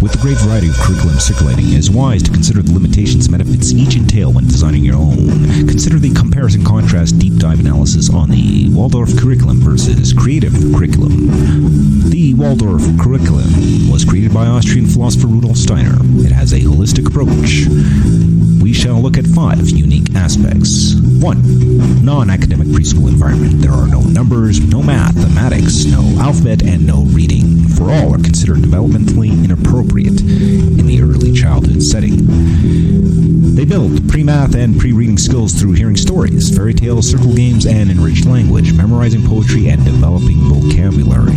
With the great variety of curriculum circulating, it is wise to consider the limitations and benefits each entail when designing your own. Consider the comparison-contrast deep dive analysis on the Waldorf Curriculum versus Creative Curriculum. The Waldorf Curriculum was created by Austrian philosopher Rudolf Steiner. It has a holistic approach. We shall look at 5 unique aspects. 1. Non-academic preschool environment. There are no numbers, no mathematics, no alphabet, and no reading, for all are considered developmentally inappropriate in the early childhood setting. They build pre-math and pre-reading skills through hearing stories, fairy tales, circle games, and enriched language, memorizing poetry, and developing vocabulary.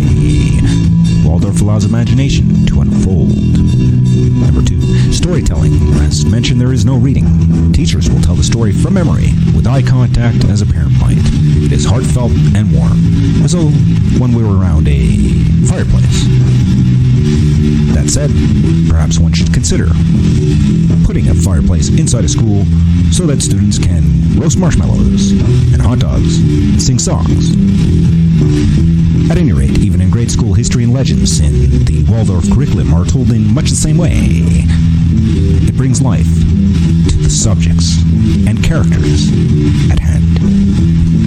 Waldorf allows imagination to unfold. Number 2. Storytelling. As mentioned, there is no reading. Teachers will tell the story from memory, with eye contact as a parent might. It is heartfelt and warm, as though when we were around a fireplace. That said, perhaps one should consider putting a fireplace inside a school so that students can roast marshmallows and hot dogs and sing songs. At any rate, even in grade school, history and legends in the Waldorf curriculum are told in much the same way. It brings life to the subjects and characters at hand.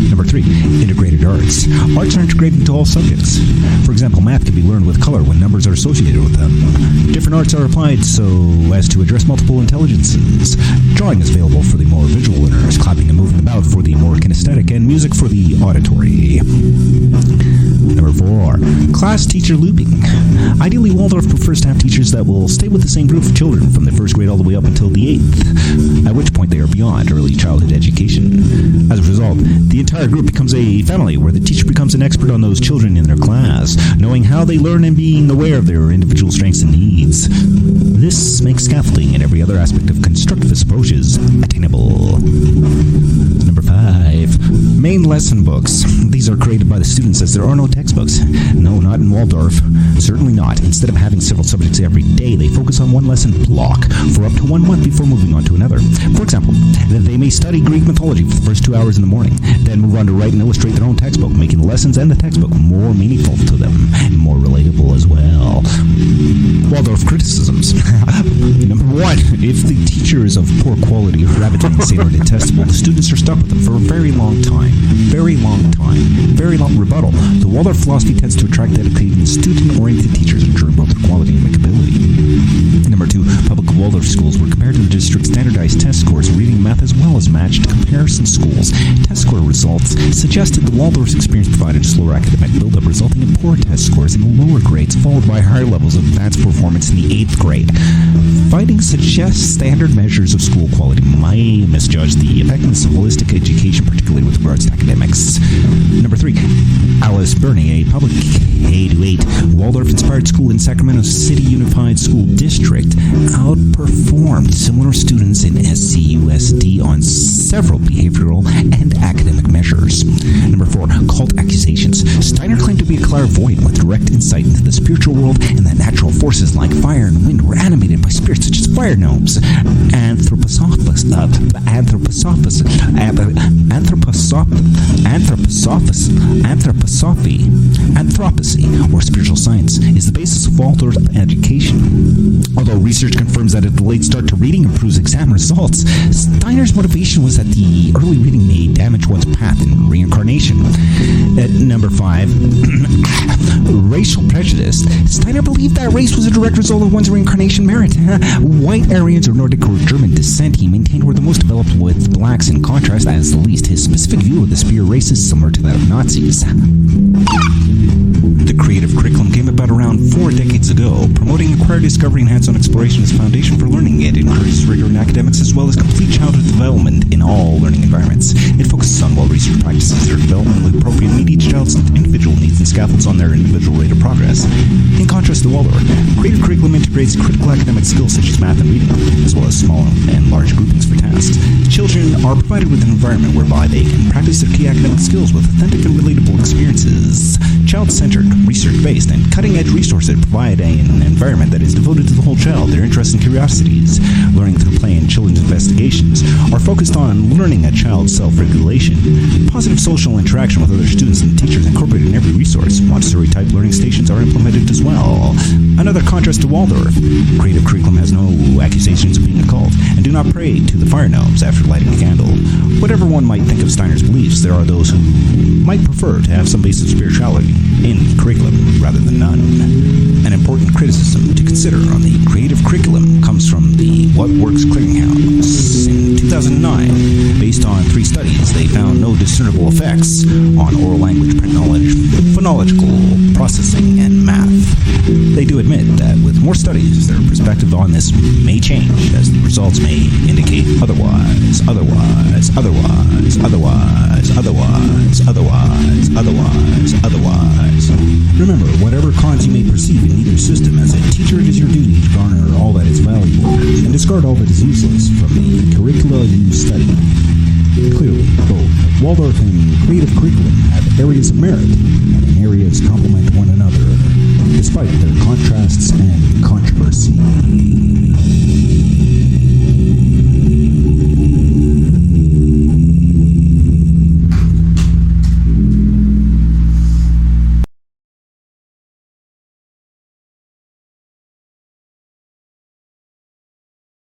Number 3, integrated arts. Arts are integrated into all subjects. For example, math can be learned with color when numbers are associated with them. Different arts are applied so as to address multiple intelligences. Drawing is available for the more visual learners, clapping and moving about for the more kinesthetic, and music for the auditory. Number 4, class teacher looping. Ideally, Waldorf prefers to have teachers that will stay with the same group of children from the first grade all the way up until the 8th, at which point they are beyond early childhood education. As a result, the entire group becomes a family where the teacher becomes an expert on those children in their class, knowing how they learn and being aware of their individual strengths and needs. This makes scaffolding and every other aspect of constructivist approaches attainable. Number 5, main lesson books. These are created by the students as there are no textbooks. No, not in Waldorf. Certainly not. Instead of having several subjects every day, they focus on one lesson block for up to 1 month before moving on to another. For example, they may study Greek mythology for the first 2 hours in the morning, then move on to write and illustrate their own textbook, making the lessons and the textbook more meaningful to them and more relatable as well. Waldorf Criticisms. Number 1, if the teacher is of poor quality or graviton insane or detestable, the students are stuck with them for a very long time. Very long rebuttal. The Waldorf philosophy tends to attract dedicated and student-oriented teachers, ensuring both their quality and likability. Number 2, public Waldorf schools were compared to the district's standardized test scores, reading and math, as well as matched comparison schools. Test score results suggested the Waldorf's experience provided a slower academic buildup, resulting in poor test scores in the lower grades, followed by higher levels of advanced performance in the 8th grade. Findings suggest standard measures of school quality may misjudge the effectiveness of holistic education, particularly with regards to academics. Number 3, Alice Burney, a public K-8 Waldorf-inspired school in Sacramento City Unified School District, outperformed similar students in SCUSD on several behavioral and academic measures. Number 4, cult accusations. Steiner claimed to be a clairvoyant with direct insight into the spiritual world, and that natural forces like fire and wind were animated by spirits such as fire gnomes. Anthroposophy, or spiritual science, is the basis of Waldorf education. Although research confirms that a delayed start to reading improves exam results, Steiner's motivation was that the early reading may damage one's path in reincarnation. At number 5, racial prejudice. Steiner believed that race was a direct result of one's reincarnation merit. White Aryans or Nordic or German descent, he maintained, were the most developed, with blacks in contrast as the least. His specific view of the superior race is similar to that of Nazis. The creative curriculum came about around 4 decades ago, promoting acquired discovery and hands-on exploration as a foundation for learning. It encourages rigor in academics as well as complete childhood development in all learning environments. It focuses on well-researched practices that are developmentally appropriate and meet each child's individual needs and scaffolds on their individual rate of progress. In contrast to Waldorf, creative curriculum integrates critical academic skills such as math and reading, as well as small and large groupings for tasks. Children are provided with an environment whereby they can practice their key academic skills with authentic and relatable experiences. child-centered, research-based, and cutting-edge resources that provide an environment that is devoted to the whole child, their interests and curiosities. Learning through play and children's investigations are focused on learning a child's self-regulation, positive social interaction with other students and teachers incorporated in every resource. Montessori-type learning stations are implemented as well. Another contrast to Waldorf, creative curriculum has no accusations of being a cult, and do not pray to the fire gnomes after lighting a candle. Whatever one might think of Steiner's beliefs, there are those who might prefer to have some basis of spirituality in curriculum rather than none. An important criticism to consider on the creative curriculum comes from the What Works Clearinghouse. In 2009, based on 3 studies, they found no discernible effects on oral language, print knowledge, phonological processing, and math. They do admit that with more studies, their perspective on this may change, as the results may indicate otherwise. Remember, whatever cons you may perceive in either system, as a teacher it is your duty to garner all that is valuable and discard all that is useless from the curricula you study. Clearly, both Waldorf and creative curriculum have areas of merit, and areas complement one another, despite their contrasts and controversies.